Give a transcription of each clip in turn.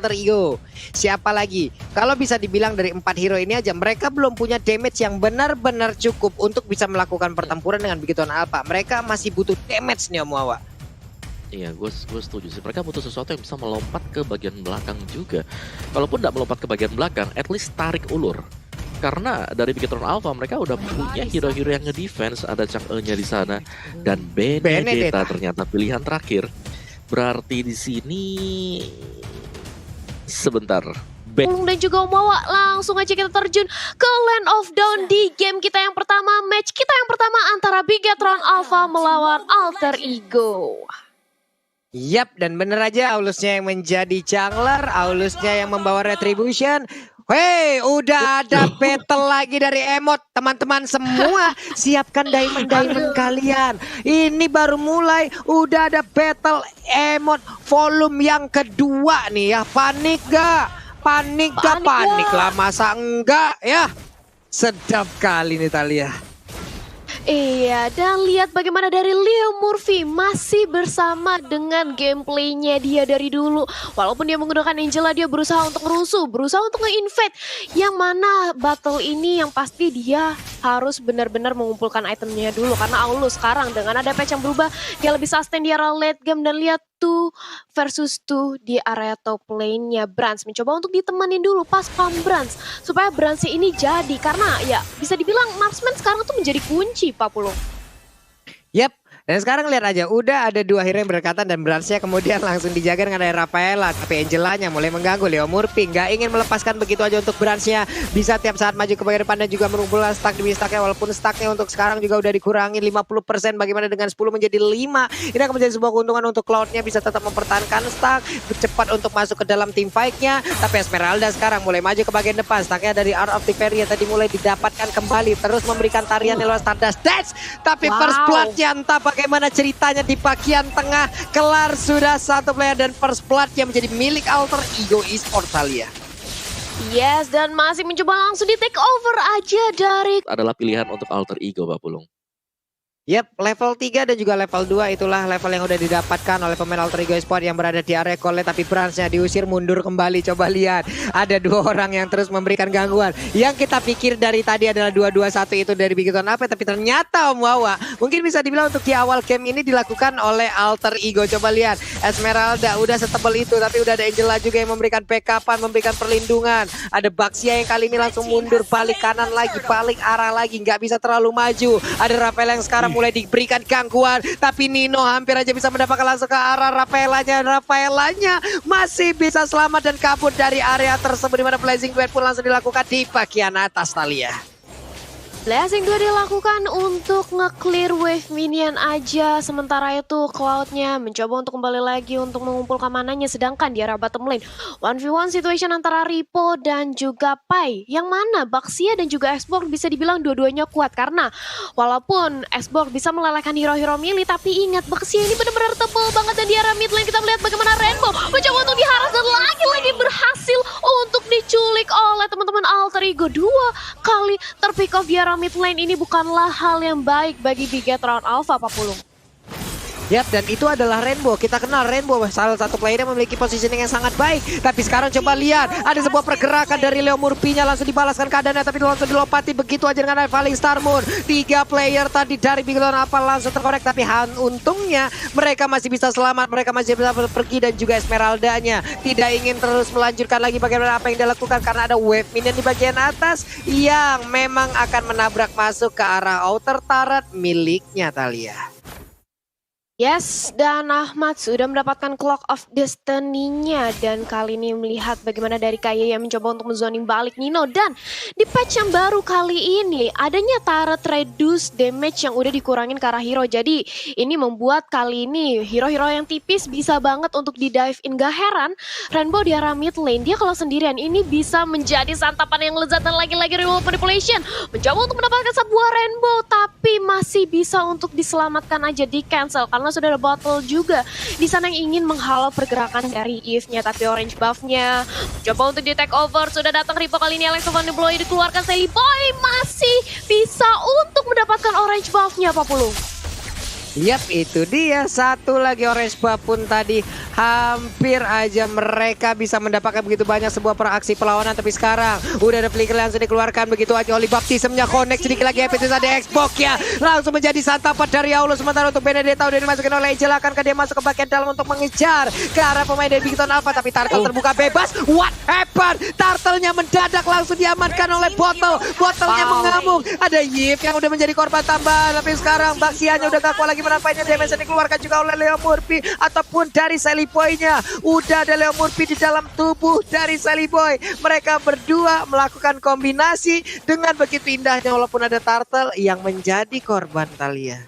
Alter Ego. Siapa lagi? Kalau bisa dibilang dari 4 hero ini aja, mereka belum punya damage yang benar-benar cukup untuk bisa melakukan pertempuran dengan begituan alpha. Mereka masih butuh damage nih Om Wawa. Iya, gue setuju sih. Mereka butuh sesuatu yang bisa melompat ke bagian belakang juga. Kalaupun nggak melompat ke bagian belakang, at least tarik ulur. Karena dari Bigetron Alpha mereka udah punya hero-hero yang nge-defense. Ada Chang'e-nya di sana dan Benedetta ternyata pilihan terakhir. Berarti di sini sebentar. Dan juga Omawa langsung aja kita terjun ke Land of Dawn di game kita yang pertama. Match kita yang pertama antara Bigetron Alpha melawan Alter Ego. Yap, dan bener aja Aulusnya yang menjadi jungler, Aulusnya yang membawa retribution. Hei, udah ada battle lagi dari emot. Teman-teman semua, siapkan diamond-diamond kalian. Ini baru mulai, udah ada battle emot volume yang kedua nih ya. Panik gak? Panik gak? Panik lah, masa enggak ya? Sedap kali nih Thalia. Iya, dan lihat bagaimana dari Leo Murphy masih bersama dengan gameplaynya dia dari dulu. Walaupun dia menggunakan Angela, dia berusaha untuk ngerusuh, berusaha untuk nge-invade. Yang mana battle ini yang pasti dia harus benar-benar mengumpulkan itemnya dulu. Karena Aulus sekarang dengan ada patch yang berubah, dia lebih sustain di area late game. Dan lihat 2 versus 2 di area top lane-nya. Brands mencoba untuk ditemenin dulu pas pump Brands. Supaya Brands ini jadi, karena ya bisa dibilang marksman sekarang tuh menjadi kunci Pak Pulung. Yap, dan sekarang lihat aja, udah ada 2 hero yang berdekatan dan Brands-nya kemudian langsung dijaga dengan ada Rafaela. Tapi Angelanya mulai mengganggu. Leo Murphy nggak ingin melepaskan begitu aja untuk Brands-nya. Bisa tiap saat maju ke bagian depan dan juga mengumpulkan stack demi stacknya. Walaupun stacknya untuk sekarang juga udah dikurangi 50%. Bagaimana dengan 10 menjadi 5. Ini akan menjadi sebuah keuntungan untuk Cloud-nya. Bisa tetap mempertahankan stack. Cepat untuk masuk ke dalam team fight-nya. Tapi Esmeralda sekarang mulai maju ke bagian depan. Stacknya dari Art of the Fairy yang tadi mulai didapatkan kembali. Terus memberikan tarian lewat Stardust Dash. Tapi first blood-nya entah bagaimana ceritanya di bagian tengah. Kelar sudah satu player dan first blood yang menjadi milik Alter Ego Esports Thalia. Yes, dan masih mencoba langsung di take over aja dari... Adalah pilihan untuk Alter Ego, Pak Pulung. Yap, level 3 dan juga level 2 itulah level yang udah didapatkan oleh pemain Alter Ego Esports yang berada di area Kole. Tapi Brands-nya diusir mundur kembali. Coba lihat, ada 2 orang yang terus memberikan gangguan. Yang kita pikir dari tadi adalah 2-2-1 itu dari Bigetron apa, tapi ternyata Om Wawa mungkin bisa dibilang untuk di awal game ini dilakukan oleh Alter Ego. Coba lihat, Esmeralda udah setebal itu, tapi udah ada Angela juga yang memberikan backupan, memberikan perlindungan. Ada Baxia yang kali ini langsung mundur, balik kanan lagi, balik arah lagi, nggak bisa terlalu maju. Ada Rafael yang sekarang mulai diberikan gangguan, tapi Nino hampir aja bisa mendapatkan langsung ke arah Rafaelanya. Rafaelanya masih bisa selamat dan kabur dari area tersebut, di mana Blazing Duet pun langsung dilakukan di bagian atas Thalia. Blazing 2 dilakukan untuk nge-clear wave minion aja. Sementara itu Cloud-nya mencoba untuk kembali lagi untuk mengumpulkan mananya. Sedangkan di area bottom lane 1v1 situation antara Ripo dan juga Pai. Yang mana Baxia dan juga Xbox bisa dibilang dua-duanya kuat. Karena walaupun Xbox bisa melelehkan hero-hero melee, tapi ingat Baxia ini benar-benar tebal banget. Dan di area mid lane kita melihat bagaimana Rainbow mencoba untuk diharas dan lagi-lagi berhasil untuk diculik oleh teman-teman Alter Ego. 2 kali terpick off di area mid lane. Ini bukanlah hal yang baik bagi Bigetron Alpha, Pak Pulung. Yap, dan itu adalah Rainbow. Kita kenal Rainbow, salah satu player yang memiliki positioning yang sangat baik. Tapi sekarang coba lihat, ada sebuah pergerakan dari Leo Murphy-nya, langsung dibalaskan keadaannya, tapi langsung dilompati begitu aja dengan Falling Star Moon. 3 player tadi dari Bigetron Alpha langsung terkonek, tapi untungnya mereka masih bisa selamat, mereka masih bisa pergi. Dan juga Esmeraldanya tidak ingin terus melanjutkan lagi bagaimana apa yang dia lakukan, karena ada wave minion di bagian atas yang memang akan menabrak masuk ke arah outer turret miliknya Thalia. Yes, dan Ahmad sudah mendapatkan Clock of Destiny-nya. Dan kali ini melihat bagaimana dari Kaye yang mencoba untuk menzoning balik Nino. Dan di patch yang baru kali ini adanya turret reduce damage yang udah dikurangin ke arah hero. Jadi ini membuat kali ini hero-hero yang tipis bisa banget untuk di dive in. Gak heran Rainbow di arah mid lane, dia kalau sendirian ini bisa menjadi santapan yang lezat. Dan lagi-lagi Rainbow Manipulation mencoba untuk mendapatkan sebuah Rainbow, tapi masih bisa untuk diselamatkan aja, di cancel karena sudah ada bottle juga di sana yang ingin menghalau pergerakan dari Eve-nya. Tapi orange buff-nya coba untuk di take over, sudah datang Ripo kali ini. Alex Van de Bloy dikeluarkan, Sally Boy masih bisa untuk mendapatkan orange buff-nya, Pak Pulung. Yap, itu dia. Satu lagi Orange Buff pun tadi hampir aja mereka bisa mendapatkan begitu banyak sebuah aksi perlawanan. Tapi sekarang udah ada flicker langsung dikeluarkan begitu aja. Oli baptismnya connect sedikit lagi. Epitus ada Xbox ya. Langsung menjadi santapan dari Aulus. Sementara untuk Benedetta udah dimasukin oleh Angel. Akankah dia masuk ke bagian dalam untuk mengejar ke arah pemain dari Bigton Alpha. Tapi Turtle terbuka bebas. What happened? Turtle-nya mendadak langsung diamankan oleh Bottle. Bottle-nya mengamuk. Ada Yip yang udah menjadi korban tambahan. Tapi sekarang Baxianya udah gak kuat lagi menampainya. Damage yang dikeluarkan juga oleh Leo Murphy ataupun dari Sally Boy-nya. Udah ada Leo Murphy di dalam tubuh dari Sally Boy. Mereka berdua melakukan kombinasi dengan begitu indahnya walaupun ada Turtle yang menjadi korban Thalia.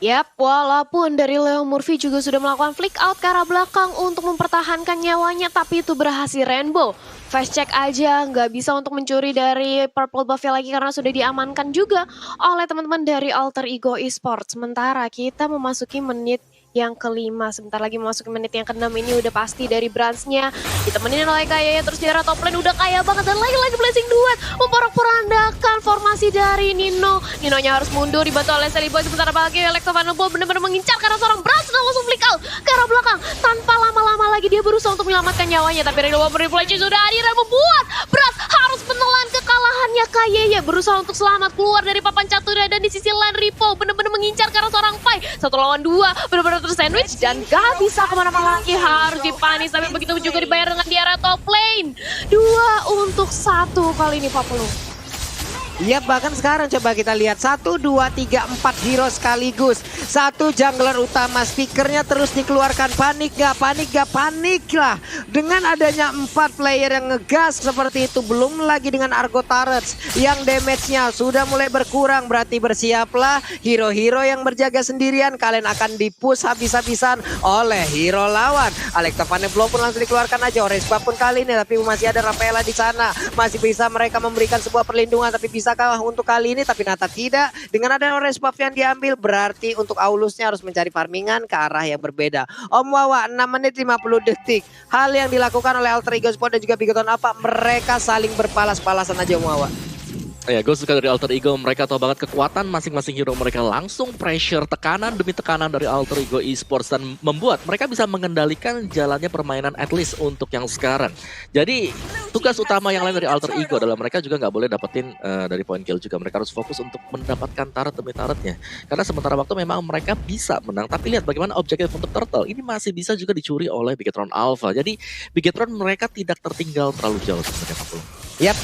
Yap, walaupun dari Leo Murphy juga sudah melakukan flick out ke arah belakang untuk mempertahankan nyawanya, tapi itu berhasil Rainbow. Fast check aja, nggak bisa untuk mencuri dari Purple Buff lagi karena sudah diamankan juga oleh teman-teman dari Alter Ego Esports. Sementara kita memasuki menit yang kelima, sebentar lagi memasuki menit yang keenam. Ini udah pasti dari Brands-nya ditemenin oleh Kaya, terus di top lane udah kaya banget dan lagi-lagi blessing duet memporak-porandakan formasi dari Nino. Ninonya harus mundur dibantu oleh Sally Boy, sementara lagi Alexa Vanderbilt benar-benar mengincar karena seorang Brands dan langsung flick out ke arah belakang. Tanpa lama-lama lagi dia berusaha untuk menyelamatkan nyawanya, tapi Ringo Reflection sudah hadir dan membuat Brands harus menelan kekalahannya. Kaya berusaha untuk selamat keluar dari papan caturnya, dan di sisi lain Ripo benar-benar mengincar karena seorang Pai 1 lawan 2 benar-benar tersandwich dan gak bisa kemana-mana lagi, harus dipanis. Tapi begitu juga dibayar dengan di area top lane 2 untuk 1 kali ini 40. Ya, bahkan sekarang coba kita lihat 1, 2, 3, 4 hero sekaligus. Satu jungler utama, speakernya terus dikeluarkan. Panik gak? Panik gak? Panik lah. Dengan adanya 4 player yang ngegas seperti itu, belum lagi dengan Argo Turrets yang damage-nya sudah mulai berkurang. Berarti bersiaplah hero-hero yang berjaga sendirian. Kalian akan dipush habis-habisan oleh hero lawan. Alexa Vanderbilt pun langsung dikeluarkan aja. Orange Buff pun kali ini, tapi masih ada Rafaela di sana. Masih bisa mereka memberikan sebuah perlindungan, tapi bisakah untuk kali ini? Tapi Nata tidak. Dengan ada Orange Buff yang diambil, berarti untuk Aulusnya harus mencari farmingan ke arah yang berbeda. Om Wawa 6 menit 50 detik. Hal yang dilakukan oleh Alter Ego Sport dan juga Bigton apa? Mereka saling berpalas-palasan aja Om Wawa. Ya, gue suka dari Alter Ego, mereka tahu banget kekuatan masing-masing hero mereka, langsung pressure tekanan demi tekanan dari Alter Ego Esports dan membuat mereka bisa mengendalikan jalannya permainan at least untuk yang sekarang. Jadi tugas utama yang lain dari Alter Ego adalah mereka juga nggak boleh dapetin dari point kill juga. Mereka harus fokus untuk mendapatkan turret demi turretnya. Karena sementara waktu memang mereka bisa menang, tapi lihat bagaimana objektif untuk Turtle ini masih bisa juga dicuri oleh Bigetron Alpha. Jadi Bigetron mereka tidak tertinggal terlalu jauh sebenarnya 40. Yap.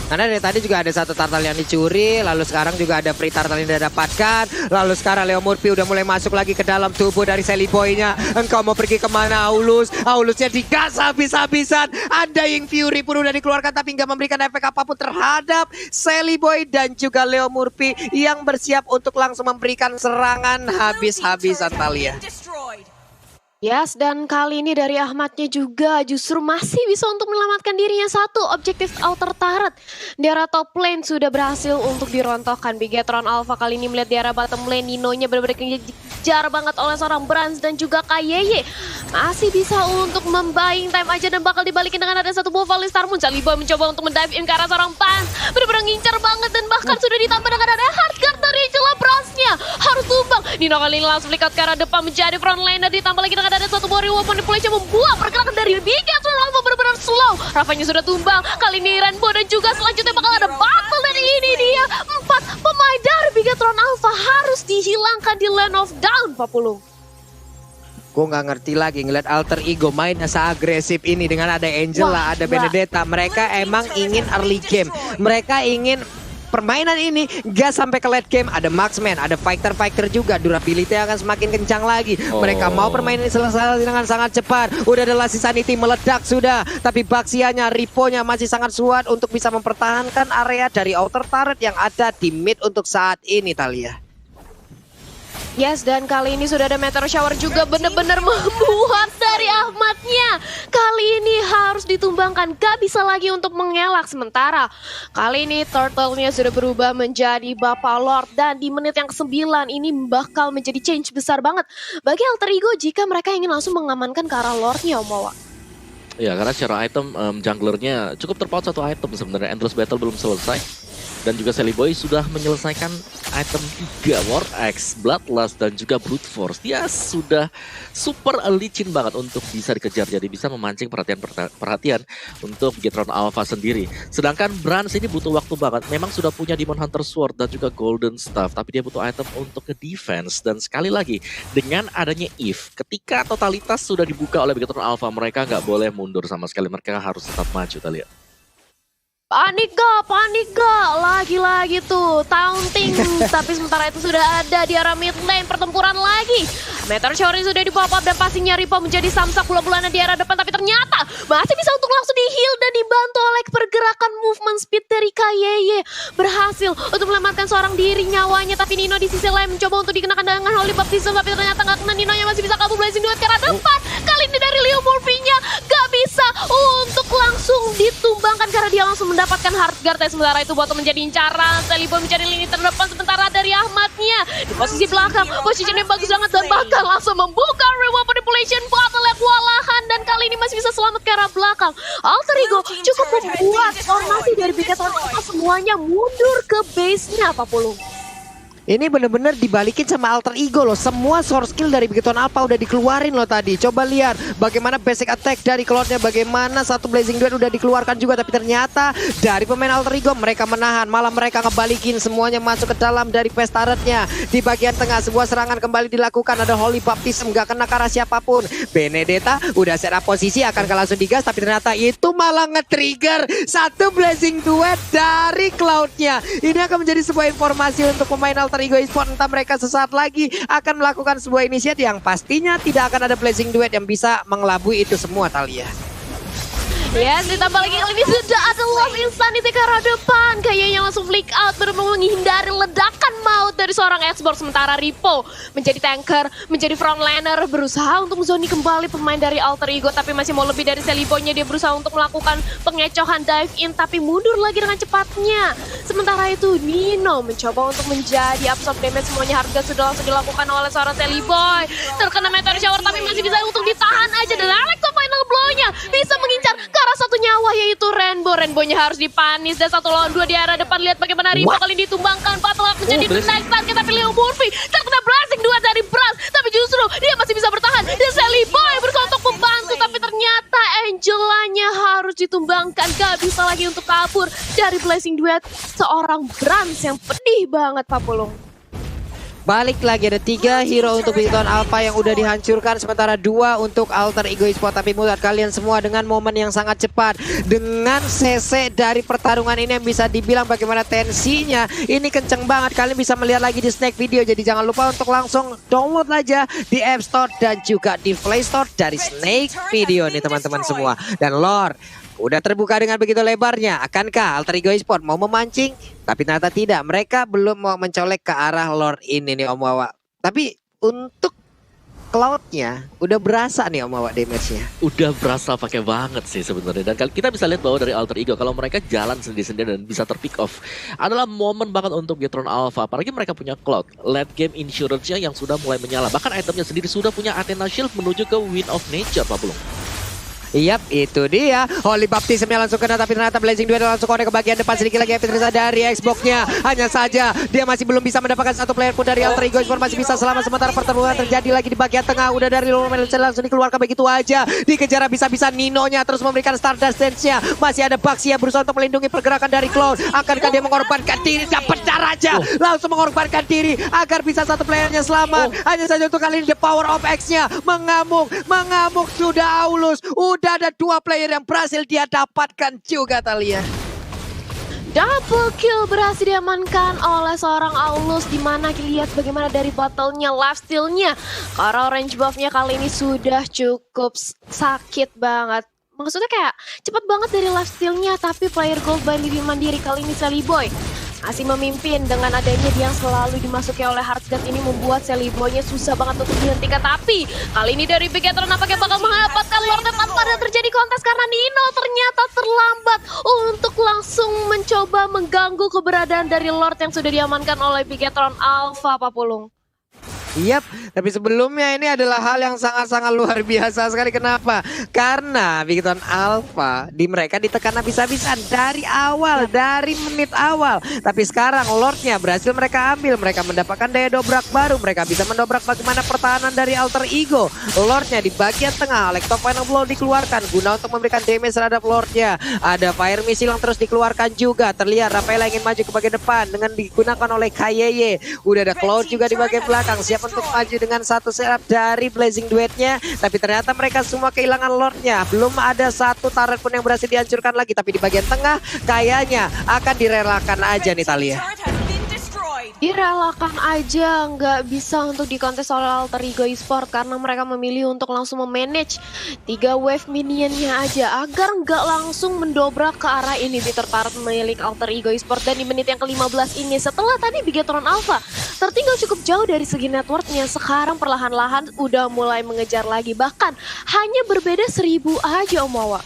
Karena dari tadi juga ada satu turtle yang dicuri, lalu sekarang juga ada free turtle yang didapatkan, lalu sekarang Leo Murphy udah mulai masuk lagi ke dalam tubuh dari Sally Boy-nya. Engkau mau pergi kemana Aulus? Aulusnya digas habis-habisan. Ada yang Fury pun udah dikeluarkan tapi nggak memberikan efek apapun terhadap Sally Boy dan juga Leo Murphy yang bersiap untuk langsung memberikan serangan habis-habisan Thalia. Yes, dan kali ini dari Ahmadnya juga justru masih bisa untuk menyelamatkan dirinya. Satu objektif outer turret di area top lane sudah berhasil untuk dirontokkan. Bigetron Alpha kali ini melihat di area bottom lane, Ninonya benar-benar kejar banget oleh seorang Brands dan juga Kayeye. Masih bisa untuk membaying time aja dan bakal dibalikin dengan ada satu buah Volley Star Moon. Sally Boy mencoba untuk mendive in ke arah seorang Brands, benar-benar ngincar banget dan bahkan sudah ditambah dengan ada hardguard dari Angela. Brands-nya harus tumbang. Nino kali ini langsung flick out ke arah depan menjadi front laner, ditambah lagi dengan ada satu buah reward manipulation membuat pergerakan dari Bigetron Alpha benar-benar slow. Rafanya sudah tumbang, kali ini Rainbow dan juga selanjutnya bakal ada battle dan ini dia 4 pemain dari Bigetron Alpha harus dihilangkan di Land of Down 40. Gue nggak ngerti lagi ngeliat Alter Ego mainnya seagresif ini dengan ada Angela, ada Benedetta. Mereka emang ingin early game, mereka ingin permainan ini gak sampai ke late game. Ada marksman, ada fighter juga. Durability akan semakin kencang lagi. Mereka mau permainan ini selesai dengan sangat cepat. Udah ada Lassie Sanity meledak sudah. Tapi Baxianya, Riponya masih sangat kuat untuk bisa mempertahankan area dari outer turret yang ada di mid untuk saat ini Thalia. Yes, dan kali ini sudah ada Meteor Shower juga benar-benar membuat dari Ahmadnya. Kali ini harus ditumbangkan, gak bisa lagi untuk mengelak. Sementara kali ini Turtle-nya sudah berubah menjadi Bapak Lord. Dan di menit yang ke-9 ini bakal menjadi change besar banget bagi Alter Ego jika mereka ingin langsung mengamankan ke arah Lord-nya, Om Wawa. Ya, karena secara item junglernya cukup terpaut satu item sebenarnya. Endless Battle belum selesai. Dan juga Sally Boy sudah menyelesaikan item 3, War Axe, Bloodlust, dan juga Brute Force. Dia sudah super licin banget untuk bisa dikejar, jadi bisa memancing perhatian untuk Bigetron Alpha sendiri. Sedangkan Brans ini butuh waktu banget, memang sudah punya Demon Hunter Sword dan juga Golden Staff, tapi dia butuh item untuk ke-defense. Dan sekali lagi, dengan adanya Eve, ketika totalitas sudah dibuka oleh Bigetron Alpha, mereka nggak boleh mundur sama sekali, mereka harus tetap maju, Talia. Panik gak, lagi-lagi tuh taunting. Tapi sementara itu sudah ada di arah mid lane, pertempuran lagi. Meteor Shower sudah di pop up dan pastinya Ripo menjadi samsak bola-bulanan di arah depan. Tapi ternyata masih bisa untuk langsung di heal dan dibantu oleh pergerakan movement speed dari Kayeye. Berhasil untuk melematkan seorang diri nyawanya. Tapi Nino di sisi lain mencoba untuk dikenakan dengan Holy Baptism. Tapi ternyata gak kena, Ninonya masih bisa kabur Blazing Duet ke arah depan. Kali ini dari Leo Murphy-nya gak bisa untuk langsung ditumbangkan karena dia langsung mendapatkan hard guard. Sementara itu Botol menjadi incaran, Sally Boy mencari lini terdepan sementara dari Ahmadnya di posisi belakang, posisinya bagus banget dan bahkan langsung membuka reward manipulation Botol yang kewalahan dan kali ini masih bisa selamat ke arah belakang. Alter Ego cukup membuat formasi dari Bigetron Alpha semuanya mundur ke base-nya Pak Pulung. Ini bener-bener dibalikin sama Alter Ego loh. Semua source skill dari Bigetron Alpha udah dikeluarin loh tadi. Coba lihat bagaimana basic attack dari Cloud-nya, bagaimana satu Blazing Duet udah dikeluarkan juga. Tapi ternyata dari pemain Alter Ego mereka menahan, malah mereka ngebalikin semuanya masuk ke dalam dari pesta turret-nya. Di bagian tengah sebuah serangan kembali dilakukan, ada Holy Baptism, gak kena ke arah siapapun. Benedetta udah set up posisi akan langsung digas, tapi ternyata itu malah nge-trigger satu Blazing Duet dari Cloud-nya. Ini akan menjadi sebuah informasi untuk pemain Alter Ego Esports, entah mereka sesaat lagi akan melakukan sebuah inisiatif yang pastinya tidak akan ada Blazing Duet yang bisa mengelabui itu semua, Talia. Yes, ditambah lagi kali ini sudah ada Lost Insanity ke arah depan. Kayaknya langsung flick out, benar-benar menghindari ledakan maut dari seorang Xbox. Sementara Ripo menjadi tanker, menjadi frontliner, berusaha untuk menzoni kembali pemain dari Alter Ego. Tapi masih mau lebih dari Sally Boy-nya, dia berusaha untuk melakukan pengecohan dive in, tapi mundur lagi dengan cepatnya. Sementara itu Nino mencoba untuk menjadi absorb damage, semuanya harga sudah langsung dilakukan oleh seorang Sally Boy. Terkena Meteor Shower tapi masih bisa untuk ditahan aja. Dan Alex final blow-nya bisa mengincar ke arah satu nyawa yaitu Rainbow. Rainbow-nya harus dipanis dan 1 lawan 2 di arah depan. Lihat bagaimana Ripo kali ini ditumbangkan. Battle menjadi the next target, tapi Leo Murphy terkena blasting 2 dari Brans. Tapi justru dia masih bisa bertahan. Dan Sally Boy berusaha untuk membantu, tapi ternyata Angelanya harus ditumbangkan. Gak bisa lagi untuk kabur dari Blazing Duet seorang Brans yang pedih banget Pak Pulung. Balik lagi ada 3 hero untuk Bigetron Alpha yang udah dihancurkan, sementara 2 untuk Alter Ego Esports. Tapi melihat kalian semua dengan momen yang sangat cepat, dengan CC dari pertarungan ini yang bisa dibilang bagaimana tensinya ini kenceng banget. Kalian bisa melihat lagi di Snake Video, jadi jangan lupa untuk langsung download aja di App Store dan juga di Play Store dari Snake Video nih teman-teman semua. Dan Lord udah terbuka dengan begitu lebarnya. Akankah Alter Ego Esports mau memancing? Tapi ternyata tidak. Mereka belum mau mencolek ke arah Lord ini nih Om Wawa. Tapi untuk Cloud-nya udah berasa nih Om Wawa damage-nya. Udah berasa pakai banget sih sebenarnya. Dan kita bisa lihat bahwa dari Alter Ego kalau mereka jalan sendiri-sendiri dan bisa terpick off adalah momen banget untuk Bigetron Alpha. Apalagi mereka punya Cloud, late game insurance-nya yang sudah mulai menyala. Bahkan itemnya sendiri sudah punya Athena Shield menuju ke Wind of Nature, Pak Pulung. Yap, itu dia. Holy Baptism-nya langsung kena, tapi ternyata Blazing Duet langsung connect ke bagian depan. Sedikit lagi Epitrisa dari Xbox-nya. Hanya saja dia masih belum bisa mendapatkan satu player pun dari Alter Ego Esports. Masih bisa selamat, sementara pertarungan terjadi lagi di bagian tengah. Udah dari luar langsung dikeluarkan begitu aja. Dikejar bisa-bisa Nino-nya terus memberikan Stardust Dance-nya. Masih ada Baxi yang berusaha untuk melindungi pergerakan dari Cloud. Akankah dia mengorbankan diri? Dapat raja. Langsung mengorbankan diri agar bisa satu playernya selamat. Hanya saja untuk kali ini the power of X-nya mengamuk sudah Aulus. Udah ada 2 player yang berhasil dia dapatkan juga, Talia. Double kill berhasil diamankan oleh seorang Aulus, di mana lihat bagaimana dari battle-nya, lifesteal-nya. Karena orange buff-nya kali ini sudah cukup sakit banget. Maksudnya kayak cepet banget dari lifesteal-nya, tapi player gold mandiri kali ini Sally Boy masih memimpin. Dengan adanya dia yang selalu dimasuki oleh Heartguard ini membuat Sally Boy-nya susah banget untuk dihentikan. Tapi kali ini dari Bigetron nampaknya bakal mendapatkan Lord tanpa ada terjadi kontes karena Nino ternyata terlambat untuk langsung mencoba mengganggu keberadaan dari Lord yang sudah diamankan oleh Bigetron Alpha, Pak Pulung. Yap, tapi sebelumnya ini adalah hal yang sangat-sangat luar biasa sekali. Kenapa? Karena Bigetron Alpha di mereka ditekan habis-habisan dari awal, dari menit awal. Tapi sekarang Lordnya berhasil mereka ambil. Mereka mendapatkan daya dobrak baru. Mereka bisa mendobrak bagaimana pertahanan dari Alter Ego. Lordnya di bagian tengah, Electro Final Blow dikeluarkan guna untuk memberikan damage terhadap Lordnya. Ada Fire Missile yang terus dikeluarkan juga. Terlihat Rafaela ingin maju ke bagian depan dengan digunakan oleh KYY. Udah ada Cloud juga di bagian belakang, siap untuk maju dengan satu setup dari Blazing Duetnya. Tapi ternyata mereka semua kehilangan Lordnya. Belum ada satu turret pun yang berhasil dihancurkan lagi. Tapi di bagian tengah kayaknya akan direlakan aja nih Thalia. Direlakan aja, nggak bisa untuk dikontes oleh Alter Ego Esport karena mereka memilih untuk langsung memanage 3 wave minionnya aja agar nggak langsung mendobrak ke arah inhibitor turret milik Alter Ego Esport. Dan di menit yang ke-15 ini setelah tadi Bigetron Alpha tertinggal cukup jauh dari segi networknya, sekarang perlahan-lahan udah mulai mengejar lagi, bahkan hanya berbeda 1000 aja Om Wawa.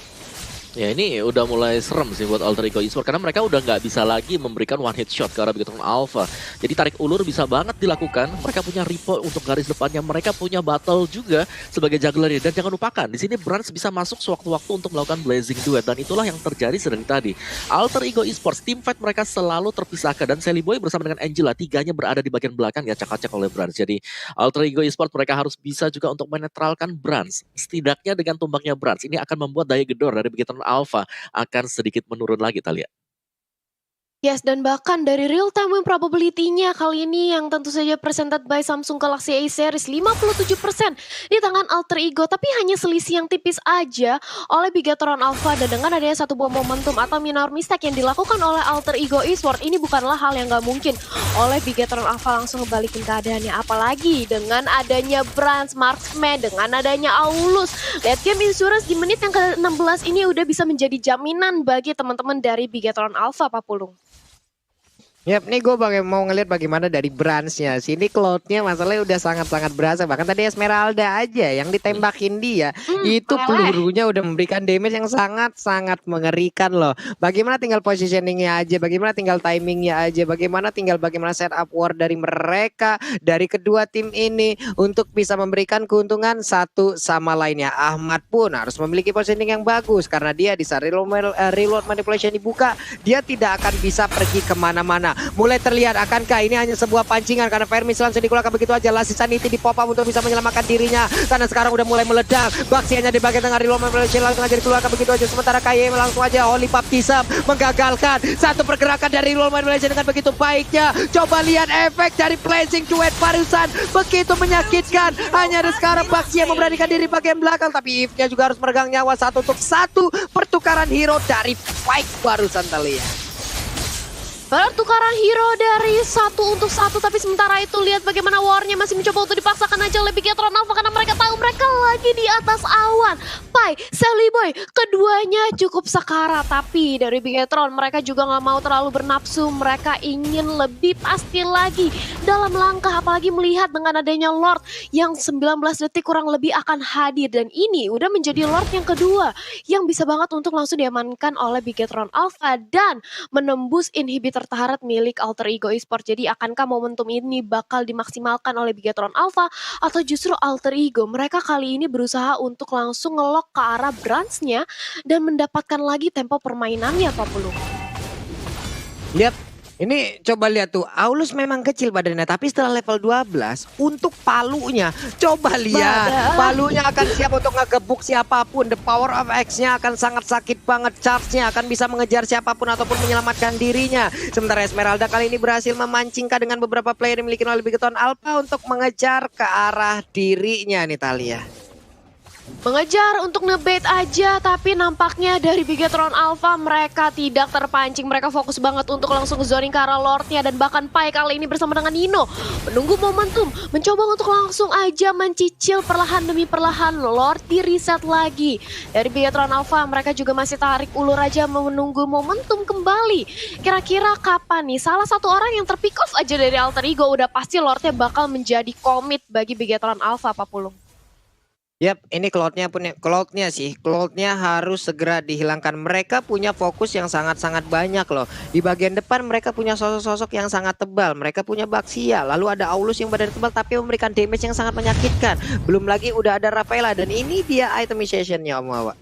Ya ini udah mulai serem sih buat Alter Ego Esport karena mereka udah nggak bisa lagi memberikan one hit shot ke arah Bigetron Alpha. Jadi tarik ulur bisa banget dilakukan. Mereka punya Repo untuk garis depannya, mereka punya Battle juga sebagai juggler. Dan jangan lupakan di sini Brans bisa masuk sewaktu-waktu untuk melakukan Blazing Duet dan itulah yang terjadi sedari tadi. Alter Ego Esports team fight mereka selalu terpisahkan dan Sally Boy bersama dengan Angela tiganya berada di bagian belakang ya acak-acak oleh Brans. Jadi Alter Ego Esports mereka harus bisa juga untuk menetralkan Brans. Setidaknya dengan tumbangnya Brans ini akan membuat daya gedor dari Bigetron Alpha akan sedikit menurun lagi Thalia. Yes, dan bahkan dari real time win probability-nya kali ini yang tentu saja presented by Samsung Galaxy A series 57% di tangan Alter Ego, tapi hanya selisih yang tipis aja oleh Bigetron Alpha. Dan dengan adanya satu buah momentum atau minor mistake yang dilakukan oleh Alter Ego Esport, ini bukanlah hal yang gak mungkin oleh Bigetron Alpha langsung ngebalikin keadaannya. Apalagi dengan adanya Brans, Marksman, dengan adanya Aulus, Late Game Insurance di menit yang ke-16 ini udah bisa menjadi jaminan bagi teman-teman dari Bigetron Alpha, Pak Pulung. Yap, nih gue mau ngeliat bagaimana dari Bransnya. Sini Cloud-nya masalahnya udah sangat-sangat berasa. Bahkan tadi Esmeralda aja yang ditembakin dia. Itu pelurunya udah memberikan damage yang sangat-sangat mengerikan loh. Bagaimana tinggal positioningnya aja, bagaimana tinggal timingnya aja, bagaimana setup war dari mereka, dari kedua tim ini untuk bisa memberikan keuntungan satu sama lainnya. Ahmad pun harus memiliki positioning yang bagus karena dia di saat reload manipulation dibuka, dia tidak akan bisa pergi kemana-mana. Mulai terlihat akankah ini hanya sebuah pancingan karena Fire Missile langsung dikeluarkan begitu aja. Lassi Sanity di pop up untuk bisa menyelamatkan dirinya karena sekarang udah mulai meledak. Baksi hanya di bagian tengah reload manipulation langsung aja dikeluarkan begitu aja. Sementara KYM langsung aja Holy Baptism menggagalkan satu pergerakan dari reload manipulation dengan begitu baiknya. Coba lihat efek dari Blazing Duet barusan begitu menyakitkan. Hanya ada sekarang Baksi yang memberanikan diri bagian belakang, tapi Eve-nya juga harus meregang nyawa satu untuk satu. Pertukaran hero dari Fight barusan terlihat. Pertukaran hero dari 1 untuk 1, tapi sementara itu lihat bagaimana warnya masih mencoba untuk dipaksakan aja oleh Bigetron Alpha karena mereka tahu mereka lagi di atas awan. Pai, Sally Boy, keduanya cukup sekarat, tapi dari Bigetron mereka juga nggak mau terlalu bernafsu, mereka ingin lebih pasti lagi dalam langkah, apalagi melihat dengan adanya Lord yang 19 detik kurang lebih akan hadir dan ini udah menjadi Lord yang kedua yang bisa banget untuk langsung diamankan oleh Bigetron Alpha dan menembus inhibitor tertaharat milik Alter Ego Esport. Jadi akankah momentum ini bakal dimaksimalkan oleh Bigetron Alpha atau justru Alter Ego? Mereka kali ini berusaha untuk langsung ngelok ke arah Bransnya dan mendapatkan lagi tempo permainannya, Pak Pulung. Lihat, ini coba lihat tuh, Aulus memang kecil badannya, tapi setelah level 12 untuk palunya, coba lihat, palunya akan siap untuk ngegebuk siapapun. The power of X-nya akan sangat sakit banget, charge-nya akan bisa mengejar siapapun ataupun menyelamatkan dirinya. Sementara Esmeralda kali ini berhasil memancingkan dengan beberapa player yang dimiliki oleh Bigetron Alpha untuk mengejar ke arah dirinya nih Thalia. Mengejar untuk ngebait aja, tapi nampaknya dari Bigetron Alpha mereka tidak terpancing. Mereka fokus banget untuk langsung zoning ke arah Lordnya dan bahkan Pai kali ini bersama dengan Nino menunggu momentum, mencoba untuk langsung aja mencicil perlahan demi perlahan Lord di reset lagi. Dari Bigetron Alpha mereka juga masih tarik ulur aja menunggu momentum kembali. Kira-kira kapan nih salah satu orang yang terpick off aja dari Alter Ego, udah pasti Lordnya bakal menjadi komit bagi Bigetron Alpha, Pak Pulung. Yap, ini Cloud-nya harus segera dihilangkan. Mereka punya fokus yang sangat-sangat banyak loh. Di bagian depan mereka punya sosok-sosok yang sangat tebal. Mereka punya Baxia, lalu ada Aulus yang badan tebal tapi memberikan damage yang sangat menyakitkan. Belum lagi udah ada Rafaela dan ini dia itemization-nya Om Wawa.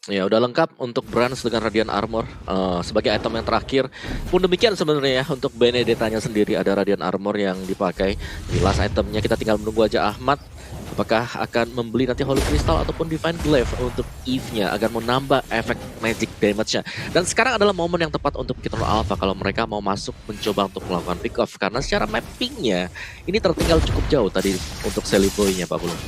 Ya udah lengkap untuk Brans dengan Radiant Armor sebagai item yang terakhir. Pun demikian sebenarnya ya untuk Benedetta-nya sendiri ada Radiant Armor yang dipakai. Di last itemnya kita tinggal menunggu aja Ahmad apakah akan membeli nanti Holy Crystal ataupun Divine Glaive untuk Eve-nya agar menambah efek magic damage-nya. Dan sekarang adalah momen yang tepat untuk Beacon Alpha kalau mereka mau masuk mencoba untuk melakukan pick off karena secara mapping-nya ini tertinggal cukup jauh tadi untuk Sally Boy-nya Pak Bulung.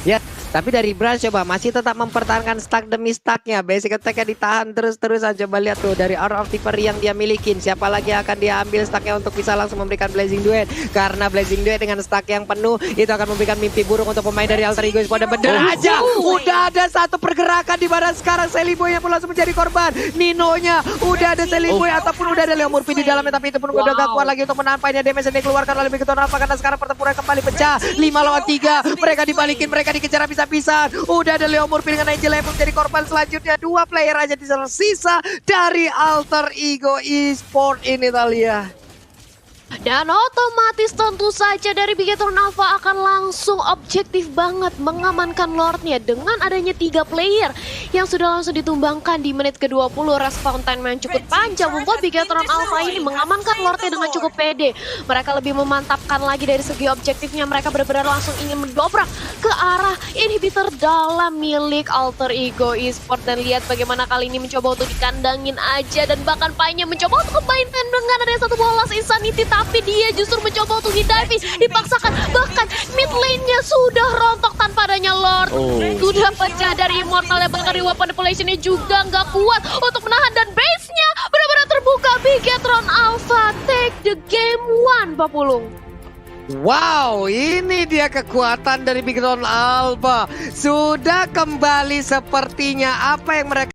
Ya, tapi dari Brans coba masih tetap mempertahankan stack demi stacknya. Basic attack-nya ditahan terus-terusan. Coba lihat tuh dari Hour of Thievery yang dia milikin. Siapa lagi yang akan dia ambil stacknya untuk bisa langsung memberikan Blazing Duet. Karena Blazing Duet dengan stack yang penuh itu akan memberikan mimpi buruk untuk pemain dari Alter Ego pada bener aja. Udah ada satu pergerakan di mana sekarang Sally Boy yang pun langsung menjadi korban. Nino-nya udah ada Sally Boy ataupun udah ada Leo Murphy di dalamnya. Tapi itu pun udah gak kuat lagi untuk menampainya. Damage yang dikeluarkan oleh Beacon Alpha karena sekarang pertempuran kembali pecah. 5 lawan 3. Mereka dibalikin, mereka dikejar habis-habisan. Udah ada Leo Murphy dengan Angel yang menjadi korban selanjutnya. 2 player aja tersisa dari Alter Ego Esport ini Thalia. Dan otomatis tentu saja dari Beacon Alpha akan langsung objektif banget mengamankan Lordnya dengan adanya 3 player yang sudah langsung ditumbangkan di menit ke-20. Rest Fountain yang cukup panjang membuat Beacon Alpha ini mengamankan Lordnya dengan cukup pede. Mereka lebih memantapkan lagi dari segi objektifnya. Mereka benar-benar langsung ingin mendobrak ke arah inhibitor dalam milik Alter Ego Esport. Dan lihat bagaimana kali ini mencoba untuk dikandangin aja. Dan bahkan Pai-nya mencoba untuk kembalikan dengan adanya satu bolas Insanity. Tapi dia justru mencoba untuk dive, dipaksakan. Bahkan mid lane-nya sudah rontok tanpa adanya Lord. Sudah pecah dari Immortal, bahkan dari weapon manipulation-nya juga nggak kuat untuk menahan. Dan base-nya benar-benar terbuka. Beacon Alpha take the game 1, Pak Pulung. Wow, ini dia kekuatan dari Beacon Alpha. Sudah kembali sepertinya apa yang mereka